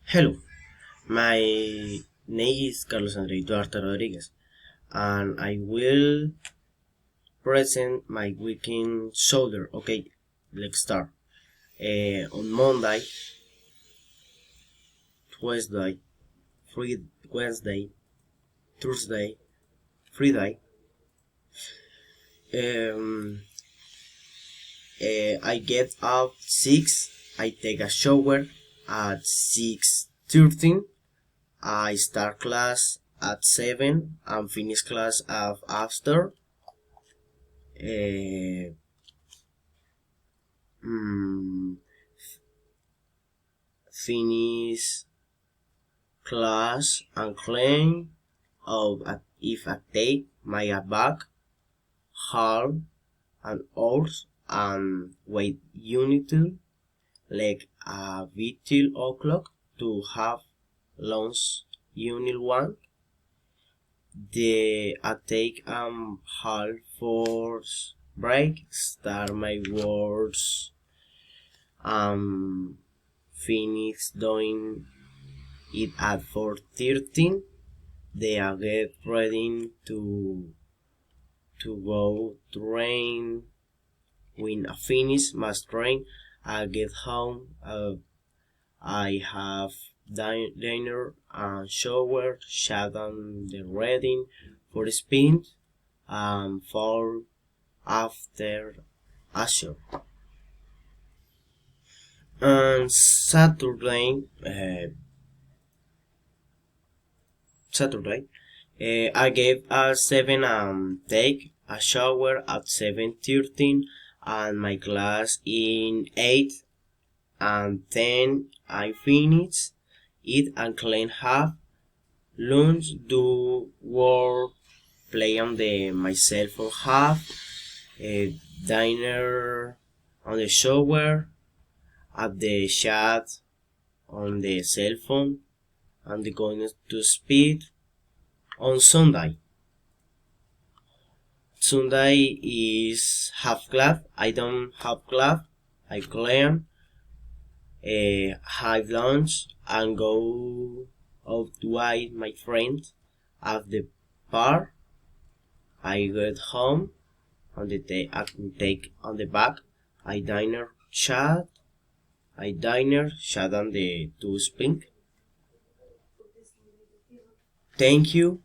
Hello, my name is Carlos Andrei Duarte Rodriguez, and I will present my weekend shoulder. Okay, let's start. On Monday, Tuesday, Wednesday, Thursday, Friday, um, I get up 6. I take a shower at 6:13. I start class at 7 and finish class after. Uh, mm, Finish class and clean of if I take my bag half an hours and wait unit like a bit till o'clock to have lunch unit one. I take half for break, start my words, um finish doing it at 4:13. They are get ready to go train. When I finish my train, I get home. I have dinner and shower, shut down the reading for spin and fall after Asher. And Saturday, I gave a 7 take a shower at 7:13 and my class in 8 and 10 I finish eat and clean half lunch do work play on the my cell phone half a dinner on the shower at the chat on the cell phone and going to speed on Sunday. Sunday is half class. I don't have class. I clean, have lunch, and go out with my friends at the park. I get home on the I can take on the back. I diner chat. I diner chat on the two spring. Thank you.